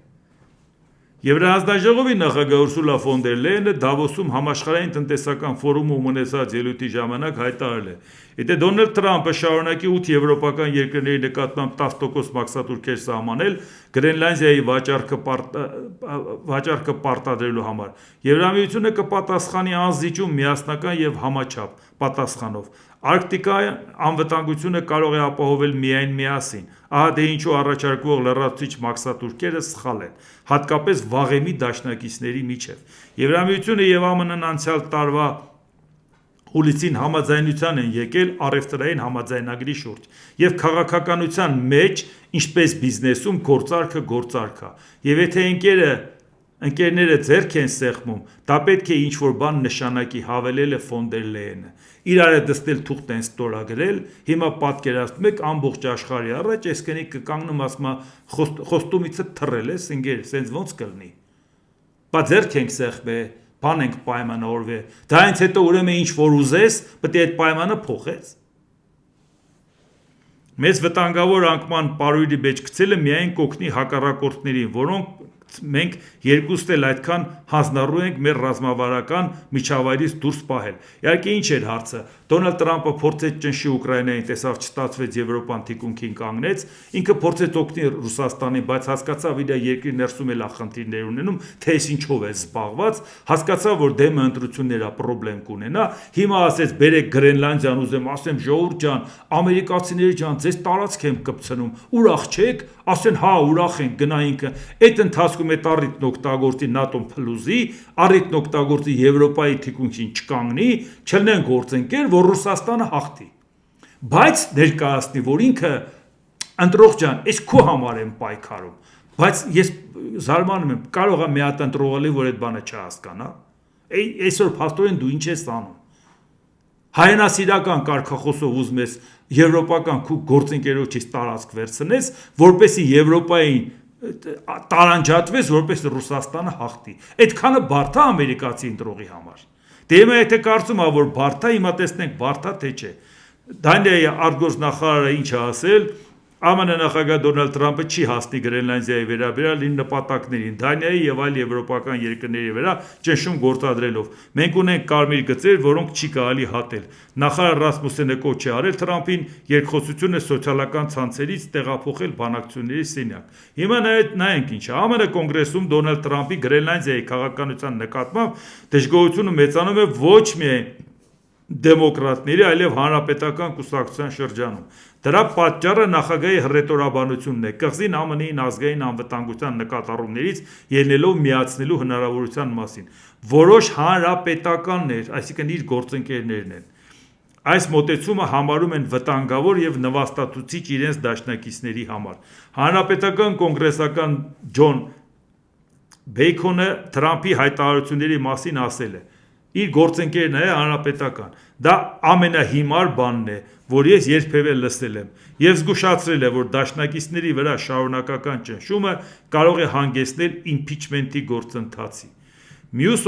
Եվրահանձնաժողովի նախագահ Ուրսուլա ֆոն դեր Լեյենը Դավոսում համաշխարհային տնտեսական ֆորումում ունեցած ելույթի ժամանակ հայտարարել է. Եթե Դոնալդ Թրամփը շարունակի 8 եվրոպական երկրների նկատմամբ 10% մաքսատուրքեր սահմանել Գրենլանդիայի վաճառքը պարտադրելու համար, Եվրամիությունը կպատասխանի անզիջում միասնական եւ համաչափ պատասխանով։ Արկտիկայի անվտանգությունը կարող է ապահովել միայն միասին։ Ահա դե ինչու առաջարկվող լրացուցիչ մաքսատուրքերը սխալ են, հատկապես վաղեմի դաշնակիցների միջև։ Եվրամիությունը եւ ԱՄՆ-ն անցյալ տարվա հուլիսին համաձայնության են եկել առևտրային համաձայնագրի շուրջ եւ քաղաքականության մեջ, ինչպես բիզնեսում գործարքը գործարք է։ Եվ եթե ընկերը ընկերները ձեռք են սեղմում, դա պետք է ինչ-որ բան նշանակի, հավելել է ֆոն դեր Լեյենը։ Իրար է դստել թուղթ են ստորագրել, հիմա պատկերացնում եք ամբողջ աշխարհի առաջ այս կնիկ կկանգնում ասма խոստումիցը թռել է, ընկեր, սենց ոնց կլինի։ Բա ձեռք ենք սեղմե, բան ենք պայմանավորվել, դրանից հետո ուրեմն ինչ որ ուզես, պետք է այդ պայմանը փոխես։ Մեծ վտանգավոր անկման պարույրի մեջ գցելը միայն կօգնի հակառակորդներին, որոնք մենք երկուստ էլ այդքան հանձնառու ենք մեր ռազմավարական միջավայրից դուրս պահել։ Իհարկե ինչ էր հարցը, Դոնալդ Տրամպը փորձեց ճնշի Ուկրաինային, տեսավ չստացվեց, Եվրոպան թիկունքին կանգնեց, ինքը փորձեց օգնել Ռուսաստանին, բայց հասկացավ իր երկրի ներսում էլ խնդիրներ ունենում, թե այս ինչով է զբաղված, հասկացավ, որ դեմը ընտրություններա պրոբլեմ կունենա, հիմա ասեց բերեք Գրենլանդիան, ուզեմ ասեմ ժողովուրդ ջան, ամերիկացիներ ջան, ձեզ տարածք եմ կպցնում, ուրախ չեք, ասեն հա ուրախ ենք, գնայինքը, այդ ընթացքում այդ առիթն օգտագործի ՆԱՏՕ-ն փլուզի, առիթն օգտագործի Եվրոպայի թիկունքին չկանգնի, չլինեն գործընկեր, որ Ռուսաստանը հաղթի։ Բայց ներկայացնի, որ ինքը ընտրող ջան, այս քո համար եմ պայքարում, բայց ես զարմանում եմ, կարող է մի հատ ընտրողալի, որ այդ բանը չհասկանա։ Այսօր փաստորեն դու ինչ ես անում։ Հայրենասիրական կարգախոսով ուզում ես եվրոպական քու գործընկերոջից տարածք վերցնես, որպեսզի Եվրոպային տարանջատվես, որպեսզի Ռուսաստանը հաղթի։ Այդքանը բարդ է ամերիկացի ընտրողի համար։ Դե հիմա եթե կարծում ա, որ բարդ է, հիմա տեսնենք բարդ է թե չէ։ Դանիայի արտգործնախարարը ինչ է ասել, ԱՄՆ նախագահ Դոնալդ Տրամպը չի հասնի Գրենլանդիայի վերաբերյալ իր նպատակներին, Դանիայի եւ այլ եվրոպական երկրների վրա ճնշում գործադրելով։ Մենք ունենք կարմիր գծեր, որոնք չի կարելի հատել։ Նախարար Ռասմուսենը կոչ է արել Տրամպին երկխոսությունը սոցիալական ցանցերից տեղափոխել բանակցությունների սենյակ։ Հիմա նայենք ինչ է, ԱՄՆ կոնգրեսում Դոնալդ Տրամպի Գրենլանդիայի քաղաքականության նկատմամբ դժգոհությունը մեծանում է ոչ միայն դեմոկրատների, այլև հանրապետական կուսակցության շրջանում։ Դրա պատճառը նախագահի հռետորաբանությունն է, կղզին ԱՄՆ-ին ազգային անվտանգության նկատառումներից ելնելով միացնելու հնարավորության մասին։ Որոշ հանրապետականներ, այսինքն իր գործընկերներն են, այս մոտեցումը համարում են վտանգավոր եւ նվաստացուցիչ իրենց դաշնակիցների համար։ Հանրապետական կոնգրեսական Ջոն Բեյքոնը Տրամպի հայտարարությունների մասին ասել է. իր գործընկերն է հանրապետական, դա ամենահիմար բանն է, որ ես երբևէ լսել եմ, եւ զգուշացրել է, որ դաշնակիցների վրա շարունակական ճնշումը կարող է հանգեցնել իմփիչմենտի գործընթացի։ Մյուս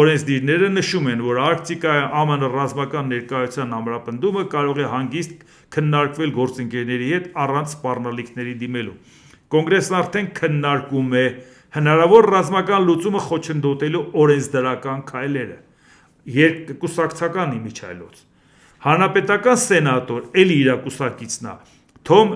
օրենսդիրները նշում են, որ Արկտիկայում ԱՄՆ ռազմական ներկայության ամրապնդումը կարող է հանգիստ քննարկվել գործընկերների հետ առանց սպառնալիքների դիմելու։ Կոնգրեսն արդեն քննարկում է հնարավոր ռազմական լուծումը խոչընդոտելու օրենսդրական քայլերը։ Երկկուսակցական իմիջայլոց։ Հանրապետական սենատոր էլի իր կուսակիցն է Թոմ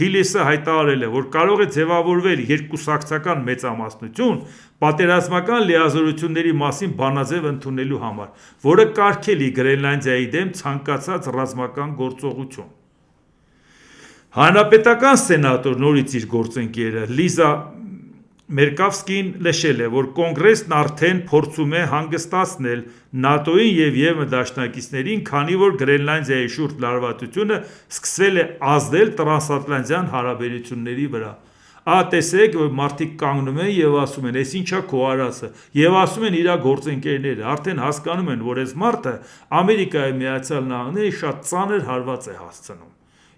Թիլիսը հայտարարել է, որ կարող է ձևավորվել երկկուսակցական մեծամասնություն պատերազմական լիազորությունների մասին բանաձև ընդունելու համար, որը կարգելի Գրենլանդիայի դեմ ցանկացած ռազմական գործողություն։ Հանրապետական սենատոր նորից իր գործընկերը Լիզա Մերկավսկին նշել է, որ կոնգրեսն արդեն փորձում է հանգստացնել ՆԱՏՕ-ին եւ ԵՄ դաշնակիցներին, քանի որ Գրենլանդիայի շուրջ լարվածությունը սկսվել է ազդել տրանսատլանտյան հարաբերությունների վրա։ Տեսեք, որ մարդիկ կանգնում են եւ ասում են, «Էս ինչա քո արածը», եւ ասում են իր գործընկերները, արդեն հասկանում են, որ այս մարդը Ամերիկայի Միացյալ Նահանգների շատ ծանր հարված է հասցնում։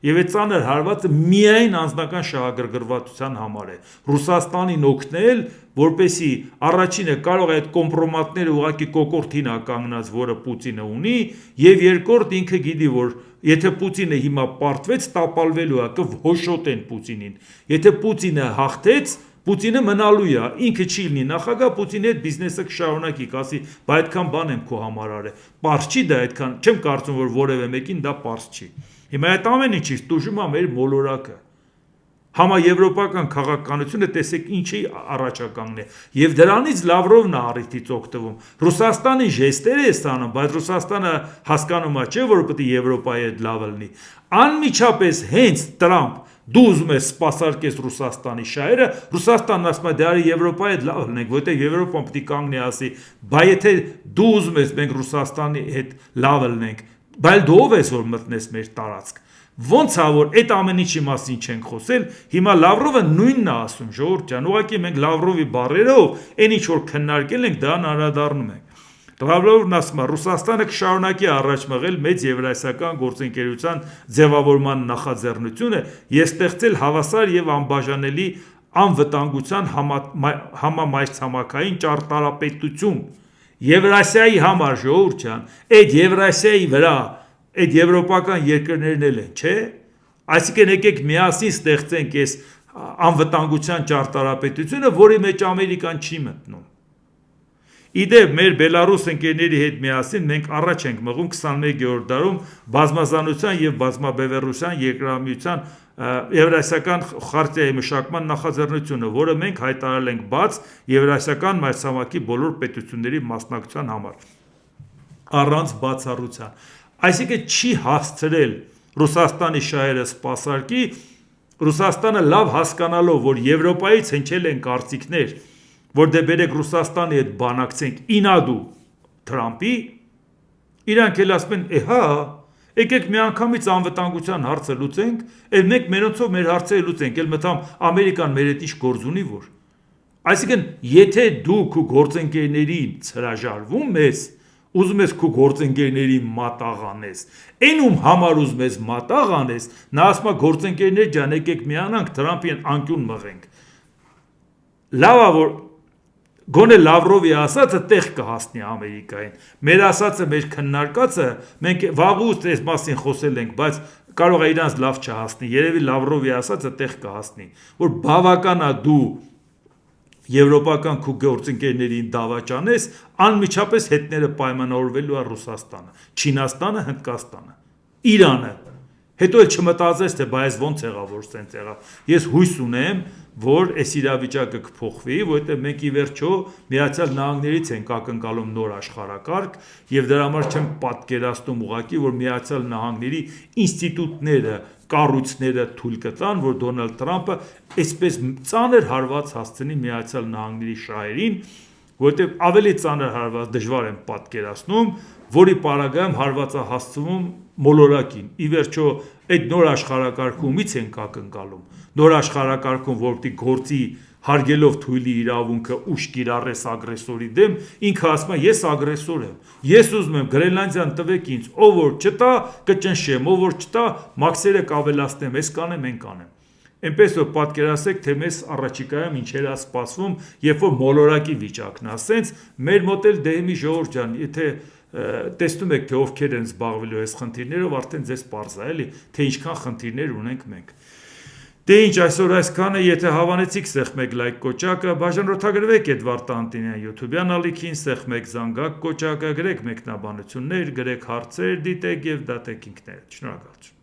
Եվ այդ ծանր հարվածը միայն անձնական շահագրգռվածության համար է։ Ռուսաստանին օգնել, որպեսի առաջինը կարող է այդ կոմպրոմատները ուղղակի կոկորդին կանգնած, որը Պուտինը ունի, եւ երկրորդ ինքը գիտի, որ եթե Պուտինը հիմա պարտվեց, տապալվելու է, կհոշոտեն Պուտինին։ Եթե Պուտինը հաղթեց, Պուտինը մնալու է, ինքը չի լինի նախագահ, Պուտինի հետ բիզնեսը կշարունակի, կասի, բա այդքան բան եմ քո համար արել։ Պարզ չի դա այդքան, չեմ կարծում, որ որևէ մեկին դա պարզ չի։ Հիմա այդ ամեն ինչից տուժում է մեր մոլորակը։ Համաեվրոպական քաղաքականությունը տեսեք ինչի առաջականգն է։ Եվ դրանից Լավրովն է առիթից օգտվում։ Ռուսաստանի ժեստերը է ստանում, բայց Ռուսաստանը հասկանում է, չէ, որ պետք է Եվրոպայի հետ լավը լինի։ Անմիջապես հենց Տրամփ դու ուզում ես սպասարկես Ռուսաստանի շահերը, Ռուսաստանն ասում է, դե արի Եվրոպայի հետ լավ լինենք, որտեղ Եվրոպան պետք է կանգնի ասի, բա եթե դու ուզում ես մենք Ռուսաստանի հետ լավ լինենք, բայց դու ով ես որ մտնես մեր տարածք։ Ոնց է որ այդ ամեն ինչի մասին չենք խոսել, հիմա Լավրովը նույնն է ասում, ժողովուրդ ջան, ուղղակի մենք Լավրովի բառերով այն ինչ որ քննարկել ենք, դրան անդրադառնում ենք։ Լավրովն ասում է, Ռուսաստանը կշարունակի առաջ մղել մեծ եվրասիական գործընկերության ձևավորման նախաձեռնությունը եւ ստեղծել հավասար եւ անբաժանելի անվտանգության համամայրցամաքային ճարտարապետություն Եվրասիայի համար, ժողովուրդ ջան, այդ Եվրասիայի վրա այդ եվրոպական երկրներն էլ են, չէ՞։ Այսինքն եկեք միասին ստեղծենք այս անվտանգության ճարտարապետությունը, որի մեջ Ամերիկան չի մտնում։ Իդեպ մեր Բելարուս ընկերների հետ միասին մենք առաջ ենք մղում 21-րդ դարում բազմազանության եւ բազմաբևեռության երկրամիության Եվրասիական խարտիայի մշակման նախաձեռնությունը, որը մենք հայտարարել ենք բաց Եվրասիական մայրցամաքի բոլոր պետությունների մասնակցության համար առանց բացառության։ Այսինքն չի հասցրել Ռուսաստանի շահերը սպասարկի, Ռուսաստանը լավ հասկանալով, որ Եվրոպայից հնչել են կարծիքներ, որ դե բերեք Ռուսաստանի հետ բանակցենք ինադու Թրամփի, իրանք էլ ասում են, հա, եկեք միանգամից անվտանգության հարցը լուծենք, այլ մենք մենոցով մեր հարցերը լուծենք, այլ մտամ Ամերիկան մեր հետ ինչ գործ ունի որ։ Այսինքն, եթե դու քո գործընկերներին հրաժարվում ես, ուզում ես քո գործընկերներին մատաղանես, այն ում համար ուզում ես մատաղանես, նա ասում է գործընկերներ ջան, եկեք միանանք Թրամփին անկյուն մղենք։ Լավ է որ գոնե Լավրովի ասածը տեղ կհասնի Ամերիկային։ Մեր ասածը, մեր քննարկածը մենք վաղուց այս մասին խոսել ենք, բայց կարող է իրանց լավ չհասնի։ Երևի Լավրովի ասածը տեղ կհասնի, որ բավական է դու եվրոպական քո գործընկերներին դավաճանես, անմիջապես հետները պայմանավորվելու է Ռուսաստանը, Չինաստանը, Հնդկաստանը, Իրանը։ Հետո էլ չմտածես, թե բայց ոնց եղավ, որ սենց եղավ։ Ես հույս ունեմ, որ այս իրավիճակը կփոխվի, որովհետև մենք ի վերջո Միացյալ Նահանգներից ենք ակնկալում նոր աշխարհակարգ, եւ դրա համար չեմ պատկերացնում ուղղակի, որ Միացյալ Նահանգների ինստիտուտները, կառույցները թույլ կտան, որ Դոնալդ Թրամփը այսպես ծանր հարված հասցնի Միացյալ Նահանգների շահերին, որովհետև ավելի ծանր հարված դժվար եմ պատկերացնում, որի պարագայում հարվածը հասցվում մոլորակին։ Ի վերջո այդ նոր աշխարհակարգումից ենք ակնկալում։ Նոր աշխարհակարգում, որտի գործի հարգելով թույլի իրավունքը ուժ կիրառես ագրեսորի դեմ, ինքը ասում է ես ագրեսոր եմ։ Ես ուզում եմ Գրենլանդիան տվեք ինձ, ով որ չտա, կճնշեմ, ով որ չտա, մաքսերը կավելացնեմ, ես կանեմ, են կանեմ։ Այնպես որ պատկերացեք, թե մեզ առաջիկայում ինչեր է սպասվում, երբ որ մոլորակի վիճակն է, ասենց մեր մոտ էլ դեմի ժողովուրդ ջան, եթե տեսնում եք, թե ովքեր են զբաղվելու այս խնդիրներով, արդեն ձեզ պարզ է, էլի, թե ինչքան խնդիրներ ունենք մենք։ Դե ինչ, այսօր այսքանը, եթե հավանեցիք, սեղմեք լայք կոճակը, բաժանորդագրվեք Էդվարդ Տանտինյան YouTube-յան ալիքին, սեղմեք զանգակ կոճակը, գրեք մեկնաբանություններ, գրեք հարցեր, դիտեք եւ դատեք ինքներդ։ Շնորհակալություն։